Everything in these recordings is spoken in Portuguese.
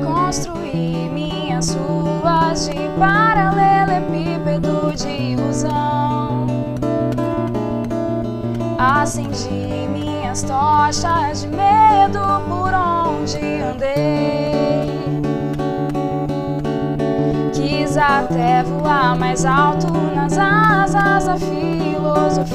Construí minhas ruas de paralelepípedo de ilusão. Acendi minhas tochas de medo por onde andei. Quis até voar mais alto nas asas da filosofia,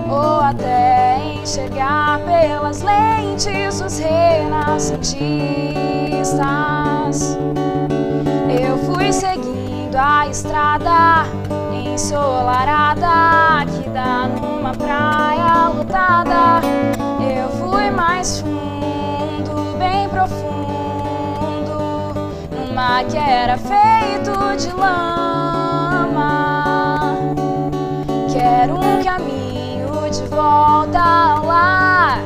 ou até enxergar pelas lentes dos renascentistas. Eu fui seguindo a estrada ensolarada que dá numa praia lotada. Eu fui mais fundo, bem profundo, num mar que era feito de lama. Quero um caminho de volta ao lar,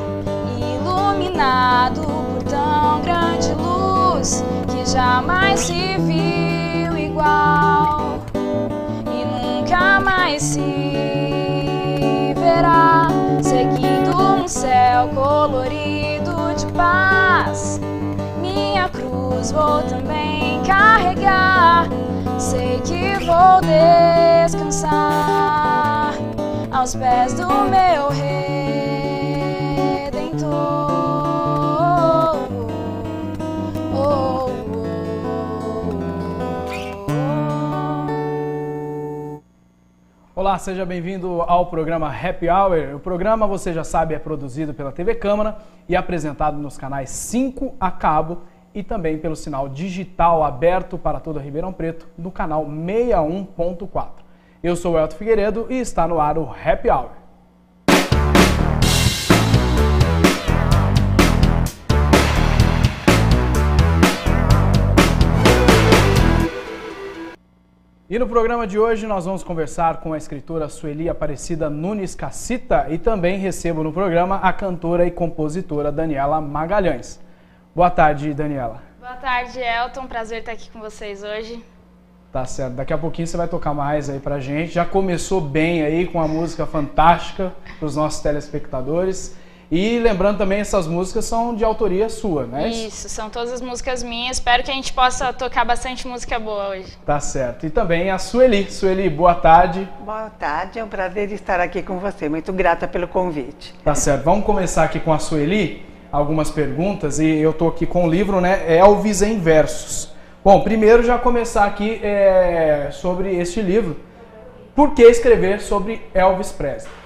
iluminado por tão grande luz que jamais se viu igual e nunca mais se verá. Seguindo um céu colorido de paz, minha cruz vou também carregar. Sei que vou descansar aos pés do meu Redentor. Olá, seja bem-vindo ao programa Happy Hour. O programa, você já sabe, é produzido pela TV Câmara e apresentado nos canais 5 a cabo e também pelo sinal digital aberto para toda Ribeirão Preto no canal 61.4. Eu sou o Elton Figueiredo e está no ar o Happy Hour. E no programa de hoje nós vamos conversar com a escritora Sueli Aparecida Nunes Cassita e também recebo no programa a cantora e compositora Daniela Magalhães. Boa tarde, Daniela. Boa tarde, Elton. Prazer estar aqui com vocês hoje. Tá certo. Daqui a pouquinho você vai tocar mais aí pra gente. Já começou bem aí com a música fantástica pros nossos telespectadores. E lembrando também, essas músicas são de autoria sua, né? Isso, são todas as músicas minhas. Espero que a gente possa tocar bastante música boa hoje. Tá certo. E também a Sueli. Sueli, boa tarde. Boa tarde, é um prazer estar aqui com você. Muito grata pelo convite. Tá certo. Vamos começar aqui com a Sueli, algumas perguntas. E eu tô aqui com o livro, né? Elvis em Versos. Bom, primeiro já começar aqui sobre este livro. Por que escrever sobre Elvis Presley?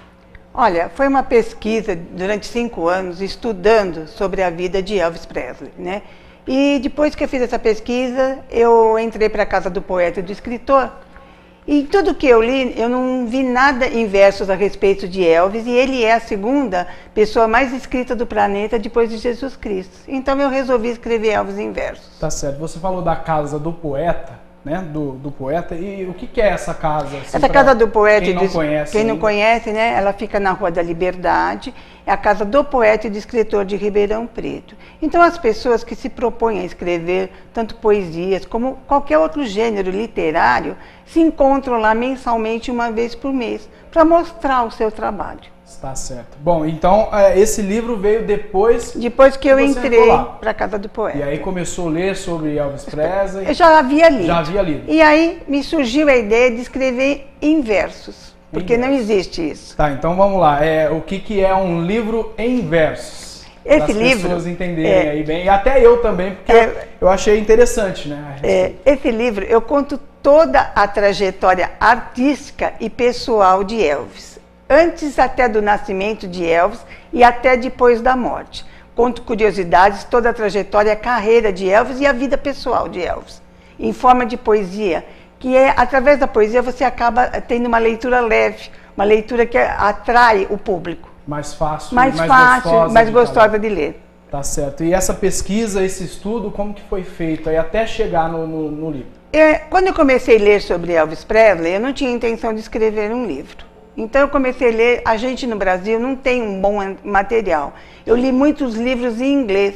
Olha, foi uma pesquisa durante 5 anos estudando sobre a vida de Elvis Presley, né? E depois que eu fiz essa pesquisa, eu entrei para a casa do poeta e do escritor. E tudo que eu li, eu não vi nada em versos a respeito de Elvis, e ele é a segunda pessoa mais escrita do planeta depois de Jesus Cristo. Então eu resolvi escrever Elvis em versos. Tá certo. Você falou da casa do poeta, né? Do poeta. E o que é essa casa? Assim, essa casa do poeta, quem não conhece, né? Ela fica na Rua da Liberdade. É a casa do poeta e do escritor de Ribeirão Preto. Então as pessoas que se propõem a escrever tanto poesias como qualquer outro gênero literário se encontram lá mensalmente uma vez por mês para mostrar o seu trabalho. Está certo. Bom, então esse livro veio depois que eu entrei para a casa do poeta. E aí começou a ler sobre Elvis Presley. Eu já havia lido. Já havia lido. E aí me surgiu a ideia de escrever em versos. Porque não existe isso. Tá, então vamos lá. O que é um livro em versos? Esse livro... As pessoas entenderem aí bem. E até eu também, porque eu achei interessante, né? Esse livro, eu conto toda a trajetória artística e pessoal de Elvis. Antes até do nascimento de Elvis e até depois da morte. Conto curiosidades, toda a trajetória, a carreira de Elvis e a vida pessoal de Elvis. Em forma de poesia, que através da poesia você acaba tendo uma leitura leve, uma leitura que atrai o público. Mais fácil, mais gostosa de ler. Tá certo. E essa pesquisa, esse estudo, como que foi feito aí até chegar no livro? Quando eu comecei a ler sobre Elvis Presley, eu não tinha intenção de escrever um livro. Então eu comecei a ler, a gente no Brasil não tem um bom material. Eu li muitos livros em inglês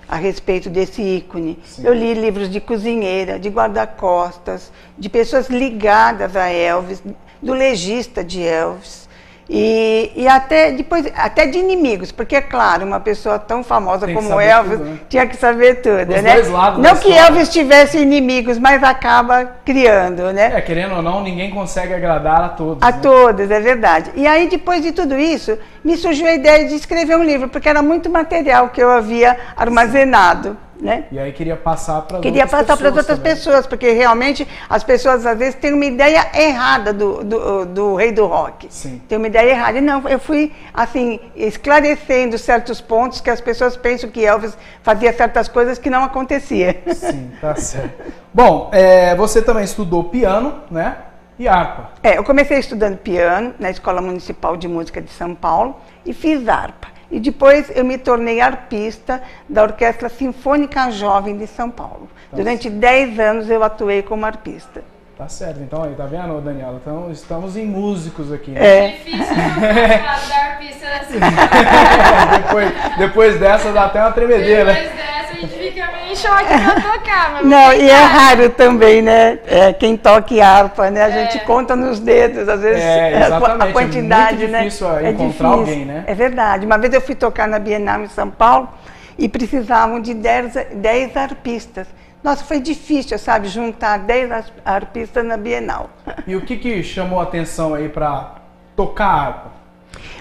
a respeito desse ícone. Sim. Eu li livros de cozinheira, de guarda-costas, de pessoas ligadas a Elvis, do legista de Elvis. E até depois, até de inimigos, porque é claro, uma pessoa tão famosa como Elvis tudo, né? Tinha que saber tudo, os né? Dois lados não que Elvis tivesse inimigos, mas acaba criando, né? Querendo ou não, ninguém consegue agradar a todos. A todos, é verdade. E aí, depois de tudo isso, me surgiu a ideia de escrever um livro, porque era muito material que eu havia armazenado. Né? E aí queria passar para as outras pessoas, porque realmente as pessoas às vezes têm uma ideia errada do rei do rock. Sim. Tem uma ideia errada. E não, eu fui assim, esclarecendo certos pontos que as pessoas pensam que Elvis fazia certas coisas que não acontecia. Sim, tá certo. Bom, você também estudou piano, né? E harpa. Eu comecei estudando piano na Escola Municipal de Música de São Paulo e fiz harpa. E depois eu me tornei arpista da Orquestra Sinfônica Jovem de São Paulo. Durante 10 anos eu atuei como arpista. Tá certo, então aí, tá vendo, Daniela? Então estamos em músicos aqui. Né? É difícil da arpista depois dessa dá até uma tremedeira. Depois dessa a gente fica meio em choque pra tocar. Mas não, e é raro também, né? Quem toca harpa, né? A gente conta nos dedos, às vezes, a quantidade, né? É muito difícil encontrar alguém, né? É verdade. Uma vez eu fui tocar na Bienal em São Paulo e precisavam de 10 arpistas. Nossa, foi difícil, sabe, juntar 10 arpistas na Bienal. E o que chamou a atenção aí para tocar harpa?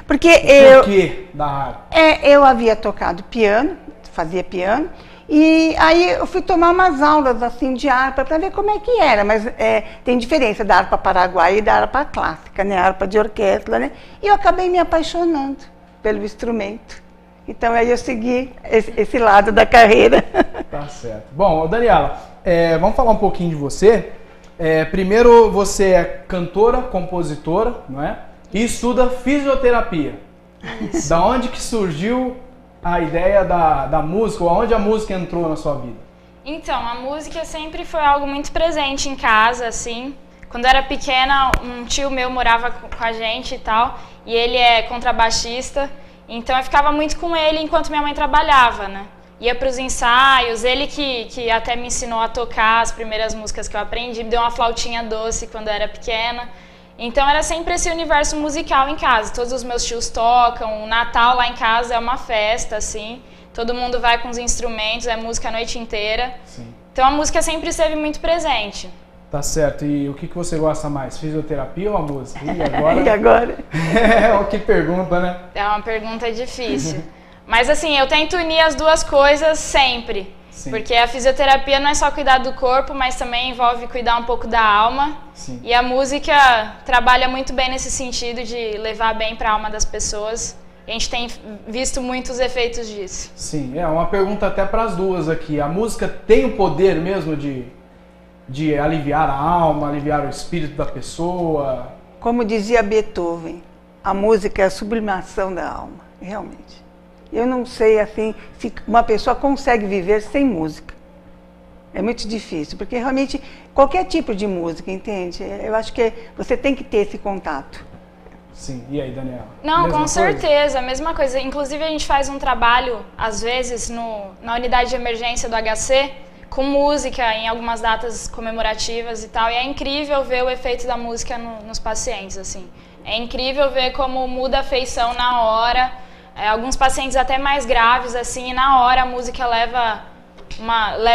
Porque o que da harpa? Eu havia tocado piano, fazia piano, e aí eu fui tomar umas aulas assim de harpa para ver como é que era, mas tem diferença da harpa paraguaia e da harpa clássica, né, a harpa de orquestra, né? E eu acabei me apaixonando pelo instrumento. Então aí eu segui esse lado da carreira. Tá certo. Bom, Daniela, vamos falar um pouquinho de você. Primeiro, você é cantora, compositora, não é? E estuda fisioterapia. Isso. Da onde que surgiu a ideia da música, ou aonde a música entrou na sua vida? Então, a música sempre foi algo muito presente em casa, assim. Quando eu era pequena, um tio meu morava com a gente e tal, e ele é contrabaixista. Então eu ficava muito com ele enquanto minha mãe trabalhava, né? Ia para os ensaios, ele que até me ensinou a tocar as primeiras músicas que eu aprendi, me deu uma flautinha doce quando eu era pequena. Então era sempre esse universo musical em casa, todos os meus tios tocam, o Natal lá em casa é uma festa, assim, todo mundo vai com os instrumentos, é música a noite inteira. Sim. Então a música sempre esteve muito presente. Tá certo. E o que você gosta mais? Fisioterapia ou a música? E agora? E agora? Que pergunta, né? É uma pergunta difícil. Mas assim, eu tento unir as duas coisas sempre. Sim. Porque a fisioterapia não é só cuidar do corpo, mas também envolve cuidar um pouco da alma. Sim. E a música trabalha muito bem nesse sentido de levar bem para a alma das pessoas. A gente tem visto muitos efeitos disso. Sim, uma pergunta até para as duas aqui. A música tem o poder mesmo de aliviar a alma, aliviar o espírito da pessoa? Como dizia Beethoven, a música é a sublimação da alma, realmente. Eu não sei assim se uma pessoa consegue viver sem música. É muito difícil, porque realmente qualquer tipo de música, entende? Eu acho que você tem que ter esse contato. Sim, e aí, Daniela? Não, com certeza, a mesma coisa. Inclusive a gente faz um trabalho, às vezes, na unidade de emergência do HC, com música em algumas datas comemorativas e tal, e é incrível ver o efeito da música nos pacientes, assim. É incrível ver como muda a feição na hora, alguns pacientes até mais graves, assim, e na hora a música leva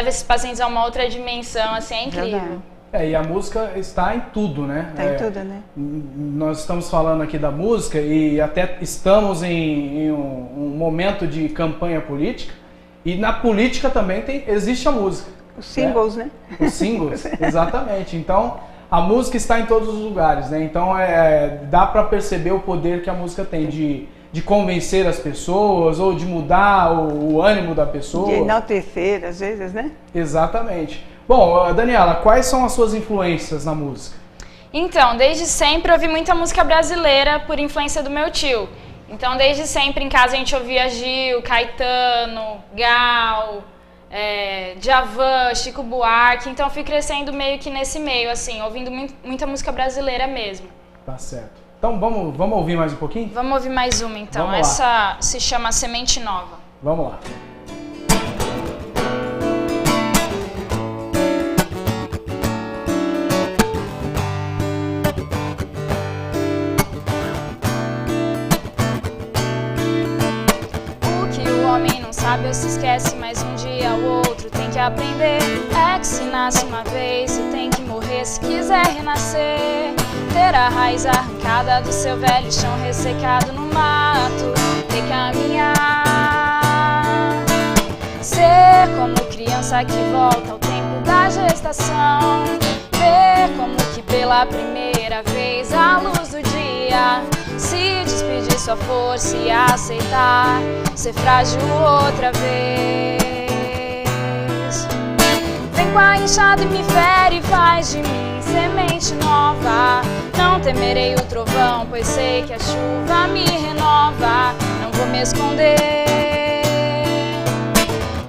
esses pacientes a uma outra dimensão, assim, é incrível. E a música está em tudo, né? Está em tudo, né? Nós estamos falando aqui da música e até estamos em um momento de campanha política. E na política também existe a música. Os singles, né? Os singles, exatamente. Então, a música está em todos os lugares, né? Então, dá para perceber o poder que a música tem de convencer as pessoas ou de mudar o ânimo da pessoa. De enaltecer, às vezes, né? Exatamente. Bom, Daniela, quais são as suas influências na música? Então, desde sempre eu ouvi muita música brasileira por influência do meu tio. Então, desde sempre em casa a gente ouvia Gil, Caetano, Gal, Djavan, Chico Buarque. Então, eu fui crescendo meio que nesse meio, assim, ouvindo muita música brasileira mesmo. Tá certo. Então vamos ouvir mais um pouquinho? Vamos ouvir mais uma então. Essa se chama Semente Nova. Vamos lá. O que o homem não sabe ou se esquece, mas um dia ou outro tem que aprender. É que se nasce uma vez e tem que morrer se quiser renascer. Ter a raiz arrancada do seu velho chão ressecado no mato e caminhar. Ser como criança que volta ao tempo da gestação. Ver como que pela primeira vez a luz do dia. Se despedir sua força e aceitar ser frágil outra vez. Vem com a enxada e me fere e faz de mim semente nova. Não temerei o trovão, pois sei que a chuva me renova. Não vou me esconder.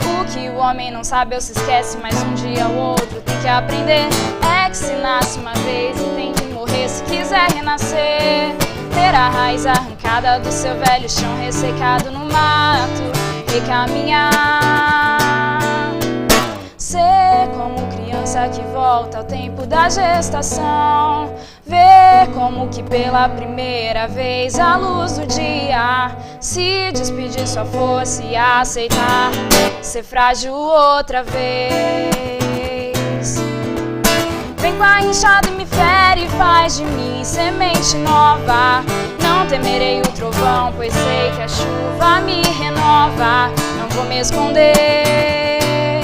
O que o homem não sabe ou se esquece, mas um dia ou outro tem que aprender. É que se nasce uma vez e tem que morrer se quiser renascer. Ter a raiz arrancada do seu velho chão ressecado no mato e caminhar. Ser como criança que volta ao tempo da gestação. Ver como que pela primeira vez a luz do dia. Se despedir sua força e aceitar ser frágil outra vez. Vem com a enxada e me fere e faz de mim semente nova. Não temerei o trovão, pois sei que a chuva me renova. Não vou me esconder.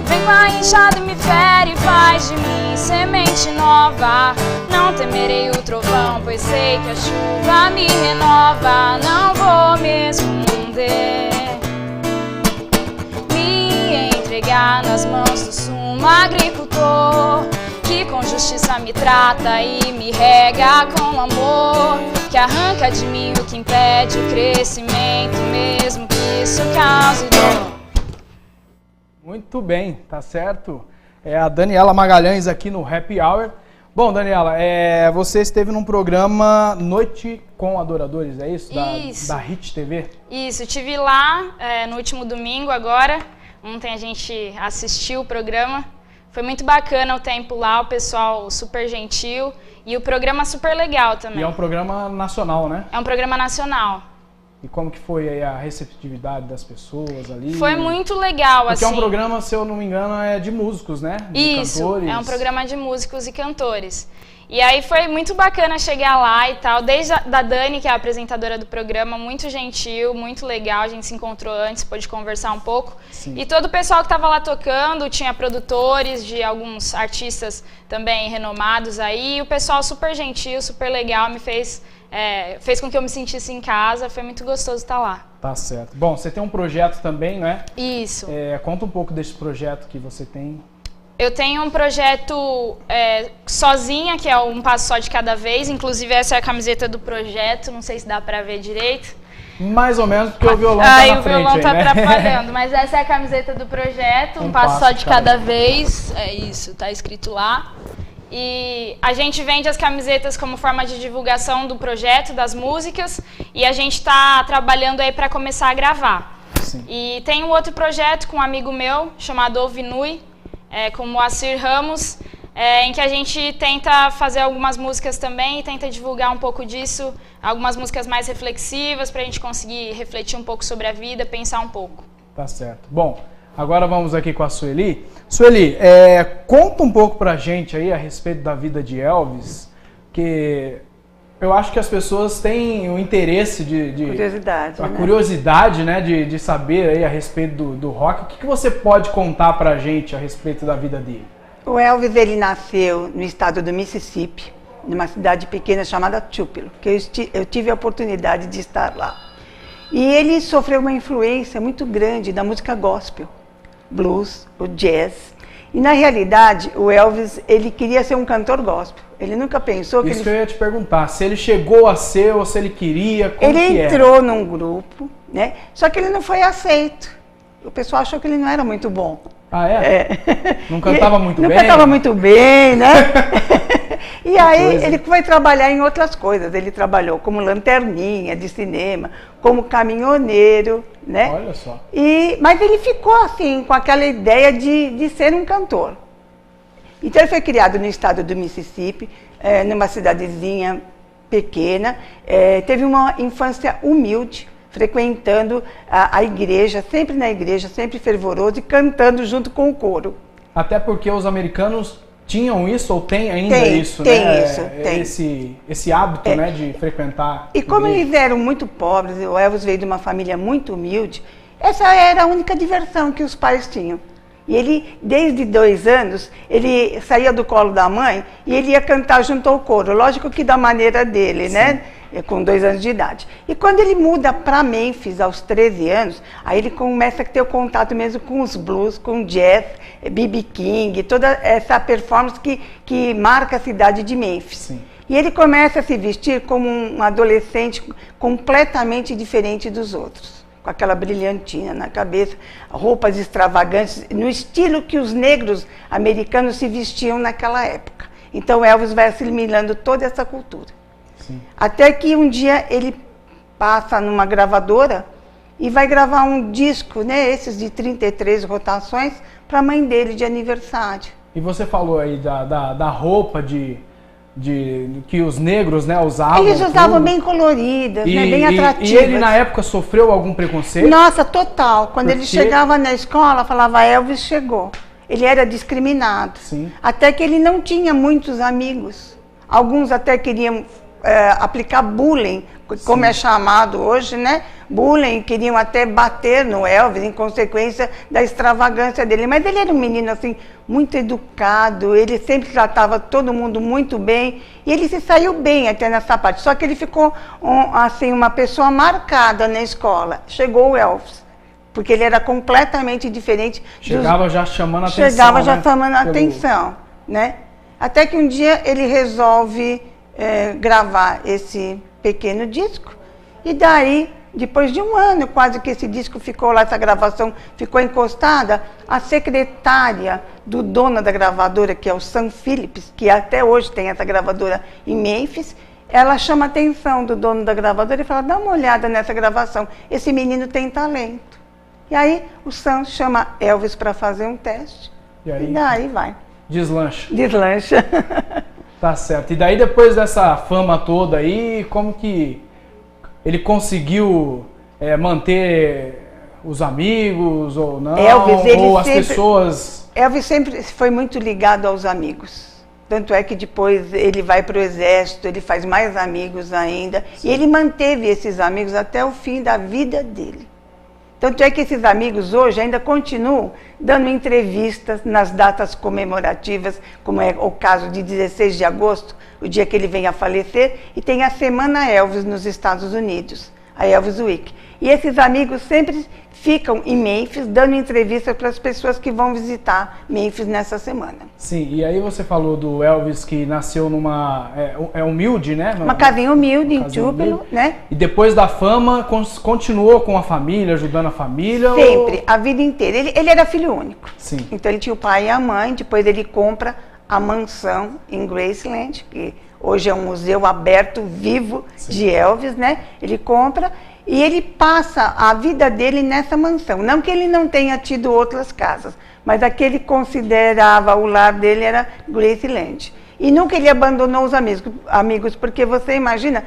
Vem com a enxada e me fere e faz de mim semente nova. Não temerei o trovão, pois sei que a chuva me renova. Não vou me esconder. Me entregar nas mãos do sumo agricultor, que com justiça me trata e me rega com amor, que arranca de mim o que impede o crescimento, mesmo que isso cause dor. Muito bem, tá certo. É a Daniela Magalhães aqui no Happy Hour. Bom, Daniela, você esteve num programa Noite com Adoradores, é isso? Isso. Da Hit TV? Isso, estive lá no último domingo agora. Ontem a gente assistiu o programa. Foi muito bacana o tempo lá, o pessoal super gentil e o programa super legal também. E é um programa nacional, né? É um programa nacional. E como que foi aí a receptividade das pessoas ali? Foi muito legal, Porque assim. é um programa, se eu não me engano, é de músicos, né? De Isso, cantores. é um programa de músicos e cantores. E aí foi muito bacana chegar lá e tal, desde a Dani, que é a apresentadora do programa, muito gentil, muito legal, a gente se encontrou antes, pôde conversar um pouco. Sim. E todo o pessoal que estava lá tocando, tinha produtores de alguns artistas também renomados aí, e o pessoal super gentil, super legal, me fez com que eu me sentisse em casa, foi muito gostoso estar lá. Tá certo. Bom, você tem um projeto também, né? Isso. Conta um pouco desse projeto que você tem. Eu tenho um projeto sozinha, que é um passo só de cada vez. Inclusive, essa é a camiseta do projeto. Não sei se dá pra ver direito. Mais ou menos, porque o violão tá na frente. O violão tá aí, né? atrapalhando. Mas essa é a camiseta do projeto. Um passo só de cada vez. É isso, tá escrito lá. E a gente vende as camisetas como forma de divulgação do projeto, das músicas. E a gente tá trabalhando aí pra começar a gravar. Sim. E tem um outro projeto com um amigo meu, chamado Ovinui, com o Moacir Ramos, em que a gente tenta fazer algumas músicas também e tenta divulgar um pouco disso, algumas músicas mais reflexivas para a gente conseguir refletir um pouco sobre a vida, pensar um pouco. Tá certo. Bom, agora vamos aqui com a Sueli. Sueli, conta um pouco pra gente aí a respeito da vida de Elvis, que eu acho que as pessoas têm o interesse curiosidade, a curiosidade, né, de saber aí a respeito do rock. O que você pode contar pra gente a respeito da vida dele? O Elvis, ele nasceu no estado do Mississippi, numa cidade pequena chamada Tupelo, que eu tive a oportunidade de estar lá. E ele sofreu uma influência muito grande da música gospel, blues, o jazz. E na realidade, o Elvis, ele queria ser um cantor gospel. Ele nunca pensou que Isso que eu ia te perguntar, se ele chegou a ser ou se ele queria, como que Ele era? entrou num grupo, né? Só que ele não foi aceito. O pessoal achou que ele não era muito bom. Ah, é? Não cantava muito bem? Não cantava muito bem, né? E aí ele foi trabalhar em outras coisas. Ele trabalhou como lanterninha de cinema, como caminhoneiro, né? Olha só. Mas ele ficou assim, com aquela ideia de ser um cantor. Então ele foi criado no estado do Mississippi, numa cidadezinha pequena, teve uma infância humilde, frequentando a igreja, sempre na igreja, sempre fervoroso e cantando junto com o coro. Até porque os americanos tinham isso, ou tem ainda isso, tem né? Isso, tem. Esse hábito, né, de frequentar. E como eles eram muito pobres, o Elvis veio de uma família muito humilde, essa era a única diversão que os pais tinham. E ele, desde 2 anos, ele saía do colo da mãe e ele ia cantar junto ao coro. Lógico que da maneira dele, né? Com 2 anos de idade. E quando ele muda para Memphis, aos 13 anos, aí ele começa a ter o contato mesmo com os blues, com o jazz, B.B. King, toda essa performance que marca a cidade de Memphis. Sim. E ele começa a se vestir como um adolescente completamente diferente dos outros, com aquela brilhantina na cabeça, roupas extravagantes, no estilo que os negros americanos se vestiam naquela época. Então Elvis vai assimilando toda essa cultura. Sim. Até que um dia ele passa numa gravadora e vai gravar um disco, né, esses de 33 rotações, para a mãe dele de aniversário. E você falou aí da roupa que os negros, né, usavam. Eles usavam tudo. bem coloridas, né, bem atrativas. E ele na época sofreu algum preconceito? Nossa, total. Quando ele chegava na escola, falava Elvis chegou. Ele era discriminado. Sim. Até que ele não tinha muitos amigos. Alguns até queriam aplicar bullying, como Sim. é chamado hoje, né? Bullying, queriam até bater no Elvis em consequência da extravagância dele. Mas ele era um menino assim muito educado, ele sempre tratava todo mundo muito bem e ele se saiu bem até nessa parte. Só que ele ficou assim uma pessoa marcada na escola. Chegou o Elvis, porque ele era completamente diferente. Chegava já chamando a atenção. Chegava já chamando a atenção, né? Até que um dia ele resolve gravar esse pequeno disco e daí, depois de 1 ano quase que esse disco ficou lá, essa gravação ficou encostada, a secretária do dono da gravadora, que é o Sam Phillips, que até hoje tem essa gravadora em Memphis, ela chama a atenção do dono da gravadora e fala, dá uma olhada nessa gravação, esse menino tem talento. E aí o Sam chama Elvis para fazer um teste e daí vai. Deslancha. Deslancha. Tá certo. E daí depois dessa fama toda aí, como que ele conseguiu manter os amigos ou não? Ou as pessoas... Elvis sempre foi muito ligado aos amigos. Tanto é que depois ele vai para o exército, ele faz mais amigos ainda. Sim. E ele manteve esses amigos até o fim da vida dele. Tanto é que esses amigos hoje ainda continuam dando entrevistas nas datas comemorativas, como é o caso de 16 de agosto, o dia que ele vem a falecer, e tem a Semana Elvis nos Estados Unidos, a Elvis Week. E esses amigos sempre ficam em Memphis dando entrevistas para as pessoas que vão visitar Memphis nessa semana. Sim, e aí você falou do Elvis que nasceu numa... humilde, né? Uma casinha humilde, em Tupelo, né? E depois da fama, continuou com a família, ajudando a família? Sempre, a vida inteira. Ele era filho único. Sim. Então ele tinha o pai e a mãe, depois ele compra a mansão em Graceland, que hoje é um museu aberto, vivo, sim, de Elvis, né? Ele compra e ele passa a vida dele nessa mansão. Não que ele não tenha tido outras casas, mas a que ele considerava o lar dele era Graceland. E nunca ele abandonou os amigos, porque você imagina,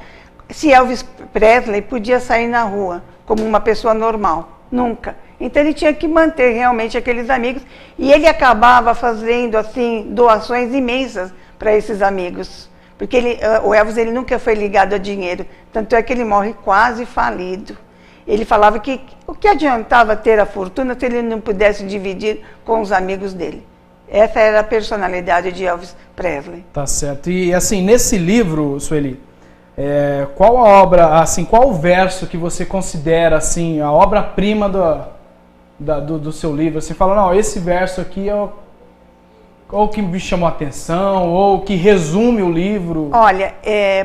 se Elvis Presley podia sair na rua como uma pessoa normal, nunca. Então ele tinha que manter realmente aqueles amigos e ele acabava fazendo assim doações imensas para esses amigos. Porque o Elvis ele nunca foi ligado a dinheiro, tanto é que ele morre quase falido. Ele falava que o que adiantava ter a fortuna se ele não pudesse dividir com os amigos dele. Essa era a personalidade de Elvis Presley. Tá certo. E assim, nesse livro, Sueli, qual a obra, assim, qual o verso que você considera assim a obra-prima do seu livro? Você fala, não, esse verso aqui é ou que me chamou a atenção, ou que resume o livro? Olha,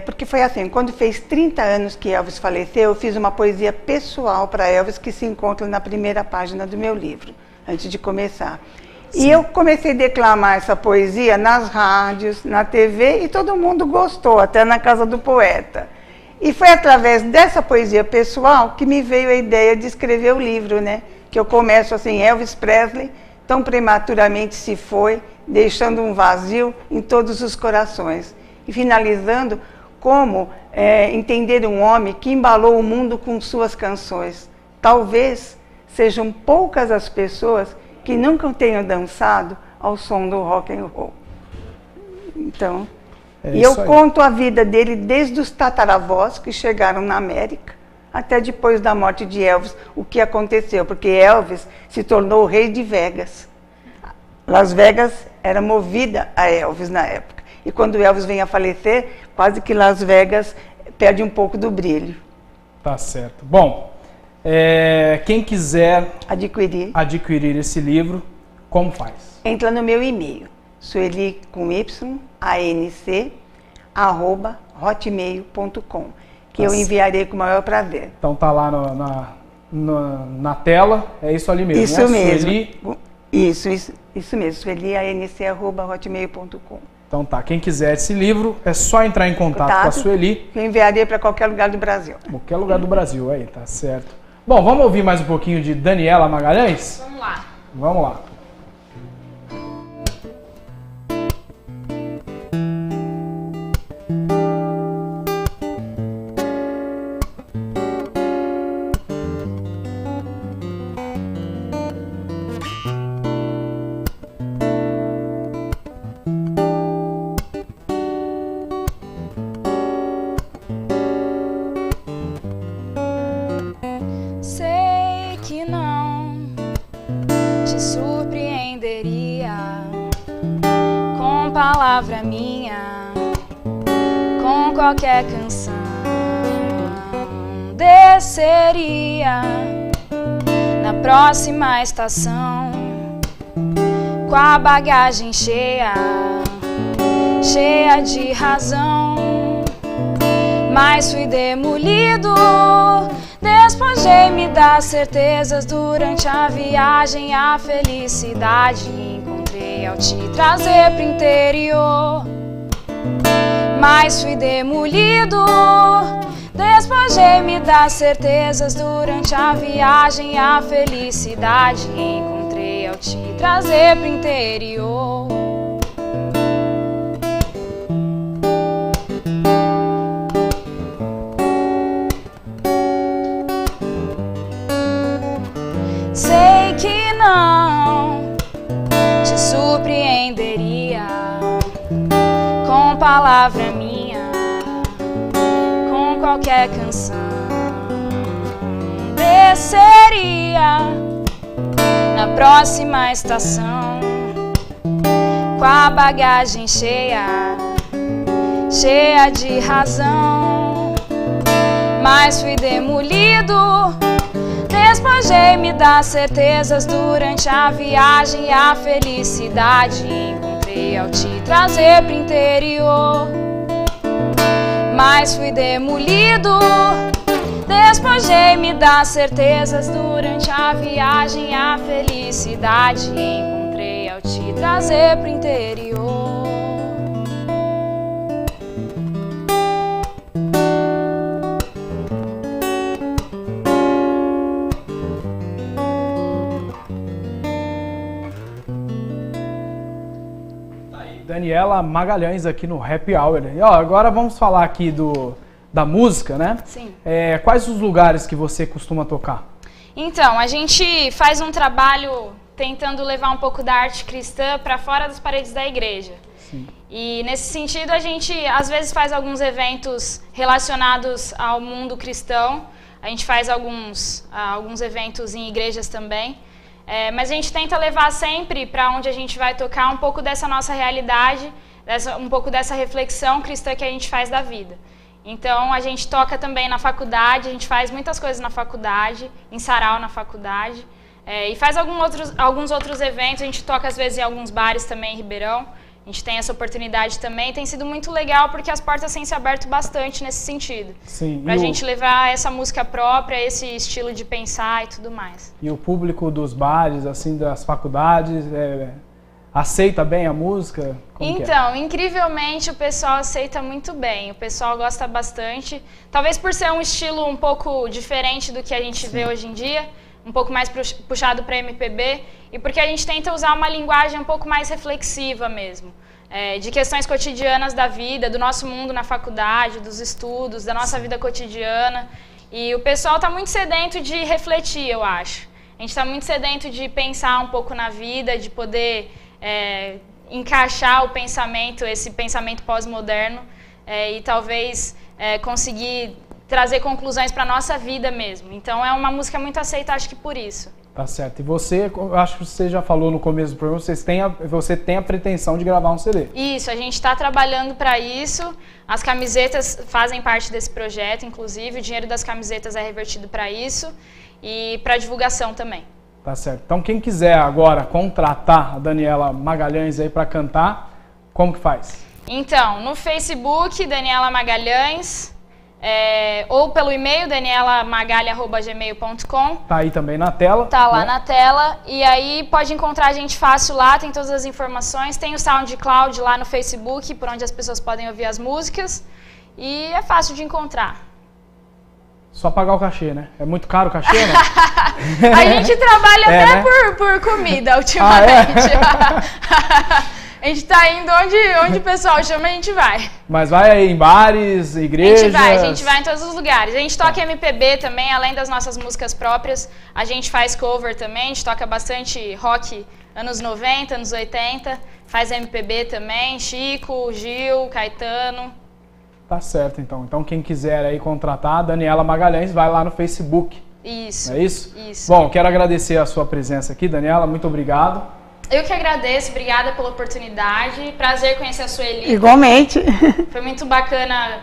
porque foi assim, quando fez 30 anos que Elvis faleceu, eu fiz uma poesia pessoal para Elvis que se encontra na primeira página do meu livro, antes de começar. E eu comecei a declamar essa poesia nas rádios, na TV, e todo mundo gostou, até na casa do poeta. E foi através dessa poesia pessoal que me veio a ideia de escrever o livro, né? Que eu começo assim, Elvis Presley, tão prematuramente se foi, deixando um vazio em todos os corações. E finalizando, como entender um homem que embalou o mundo com suas canções. Talvez sejam poucas as pessoas que nunca tenham dançado ao som do rock and roll. Então, e eu conto a vida dele desde os tataravós que chegaram na América, até depois da morte de Elvis, o que aconteceu, porque Elvis se tornou o rei de Vegas. Las Vegas era movida a Elvis na época. E quando Elvis vem a falecer, quase que Las Vegas perde um pouco do brilho. Tá certo. Bom, quem quiser adquirir esse livro, como faz? Entra no meu e-mail, Sueli com Y, ANC, @hotmail.com, que eu enviarei com o maior prazer. Então tá lá na tela, é isso ali mesmo, isso né? mesmo. Sueli... Isso mesmo, Sueli, ANC@hotmail.com. Então tá, quem quiser esse livro, é só entrar em contato com a Sueli. Eu enviaria para qualquer lugar do Brasil. Qualquer lugar do Brasil, aí, tá certo. Bom, vamos ouvir mais um pouquinho de Daniela Magalhães? Vamos lá. Vamos lá. Palavra minha, com qualquer canção, desceria na próxima estação, com a bagagem cheia, cheia de razão, mas fui demolido, despojei-me das certezas durante a viagem, a felicidade encontrei ao te trazer pro interior. Mas fui demolido, despojei-me das certezas durante a viagem, a felicidade encontrei ao te trazer pro interior. Sei que não te surpreenderia com palavra minha, com qualquer canção, desceria na próxima estação, com a bagagem cheia, cheia de razão, mas fui demolido, despojei-me das certezas durante a viagem, a felicidade encontrei ao te trazer pro interior. Mas fui demolido, despojei-me das certezas durante a viagem, a felicidade encontrei ao te trazer pro interior. Daniela Magalhães aqui no Happy Hour. E, ó, agora vamos falar aqui da música, né? Sim. Quais os lugares que você costuma tocar? Então, a gente faz um trabalho tentando levar um pouco da arte cristã para fora das paredes da igreja. Sim. E nesse sentido a gente às vezes faz alguns eventos relacionados ao mundo cristão. A gente faz alguns eventos em igrejas também. Mas a gente tenta levar sempre para onde a gente vai tocar um pouco dessa nossa realidade, um pouco dessa reflexão cristã que a gente faz da vida. Então a gente toca também na faculdade, a gente faz muitas coisas na faculdade, em sarau na faculdade, e faz alguns outros eventos, a gente toca às vezes em alguns bares também em Ribeirão. a gente tem essa oportunidade também. Tem sido muito legal porque as portas têm se aberto bastante nesse sentido. Sim. Pra gente levar essa música própria, esse estilo de pensar e tudo mais. E o público dos bares, assim, das faculdades, aceita bem a música? Então, incrivelmente o pessoal aceita muito bem, o pessoal gosta bastante. Talvez por ser um estilo um pouco diferente do que a gente vê hoje em dia, um pouco mais puxado para MPB, e porque a gente tenta usar uma linguagem um pouco mais reflexiva mesmo, de questões cotidianas da vida, do nosso mundo na faculdade, dos estudos, da nossa vida cotidiana. E o pessoal está muito sedento de refletir, eu acho. A gente está muito sedento de pensar um pouco na vida, de poder encaixar o pensamento, esse pensamento pós-moderno, e talvez conseguir trazer conclusões para a nossa vida mesmo. Então é uma música muito aceita, acho que por isso. Tá certo. E você, acho que você já falou no começo do programa, você tem a pretensão de gravar um CD. Isso, a gente está trabalhando para isso. As camisetas fazem parte desse projeto, inclusive. O dinheiro das camisetas é revertido para isso e para divulgação também. Tá certo. Então quem quiser agora contratar a Daniela Magalhães aí para cantar, como que faz? Então, no Facebook, Daniela Magalhães, ou pelo e-mail, danielamagalha@gmail.com. Tá aí também na tela. Tá lá na tela. E aí pode encontrar a gente fácil lá, tem todas as informações. Tem o SoundCloud lá no Facebook, por onde as pessoas podem ouvir as músicas. E é fácil de encontrar. Só pagar o cachê, né? É muito caro o cachê, né? A gente trabalha até né? por comida ultimamente. A gente tá indo onde o pessoal chama, a gente vai. Mas vai aí em bares, igrejas? A gente vai em todos os lugares. A gente toca MPB também, além das nossas músicas próprias. A gente faz cover também, a gente toca bastante rock anos 90, anos 80. Faz MPB também, Chico, Gil, Caetano. Tá certo, então. Então quem quiser aí contratar a Daniela Magalhães, vai lá no Facebook. Isso. É isso? Isso. Bom, quero agradecer a sua presença aqui, Daniela. Muito obrigado. Eu que agradeço, obrigada pela oportunidade. Prazer conhecer a Sueli. Igualmente. Foi muito bacana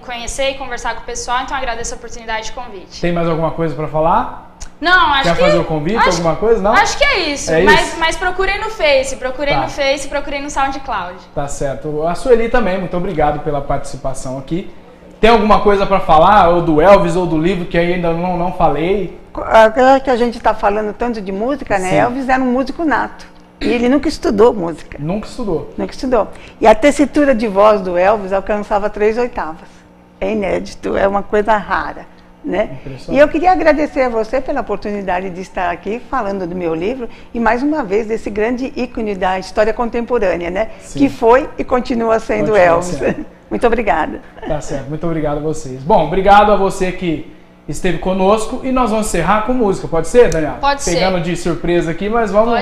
conhecer e conversar com o pessoal, então agradeço a oportunidade de convite. Tem mais alguma coisa para falar? Não, acho que... Quer fazer o convite, alguma coisa? Não? Acho que é isso. Mas procurem no Face, procurem no SoundCloud. Tá certo. A Sueli também, muito obrigado pela participação aqui. Tem alguma coisa para falar, ou do Elvis, ou do livro, que ainda não falei? Que a gente está falando tanto de música, né? Sim. Elvis era um músico nato. E ele nunca estudou música. Nunca estudou? Nunca estudou. E a tessitura de voz do Elvis alcançava 3/8. É inédito, é uma coisa rara, né? E eu queria agradecer a você pela oportunidade de estar aqui falando do meu livro e mais uma vez desse grande ícone da história contemporânea, né? Sim. Que foi e continua sendo Elvis. Muito obrigada. Tá certo, muito obrigado a vocês. Bom, obrigado a você que esteve conosco e nós vamos encerrar com música. Pode ser, Daniela? Pode ser. Pegando de surpresa aqui, mas vamos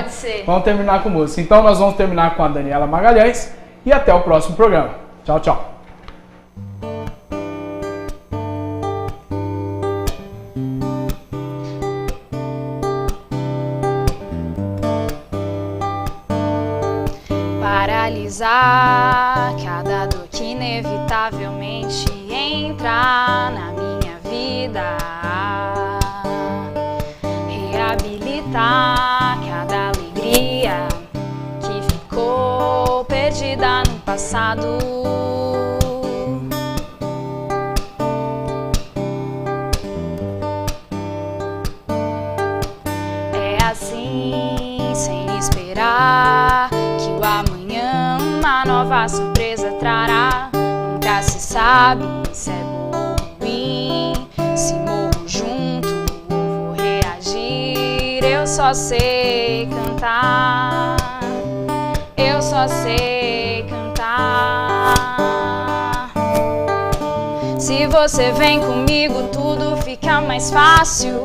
terminar com música. Então nós vamos terminar com a Daniela Magalhães e até o próximo programa. Tchau, tchau. Paralisar cada dor que inevitavelmente entra na minha vida, reabilitar cada alegria que ficou perdida no passado. É assim, sem esperar, que o amanhã uma nova surpresa trará. Nunca se sabe se é bom ou ruim, se morro junto ou vou reagir. Eu só sei cantar, eu só sei cantar. Se você vem comigo tudo fica mais fácil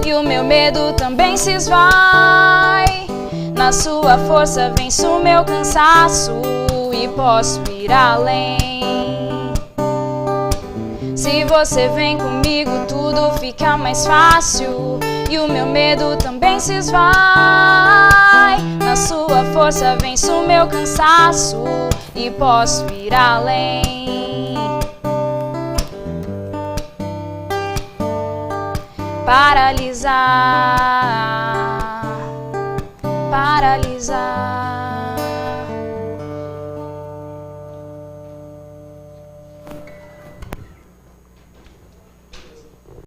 e o meu medo também se esvai. Na sua força venço o meu cansaço e posso ir além. Se você vem comigo tudo fica mais fácil e o meu medo também se esvai. Na sua força venço o meu cansaço e posso ir além. Paralisar, paralisar.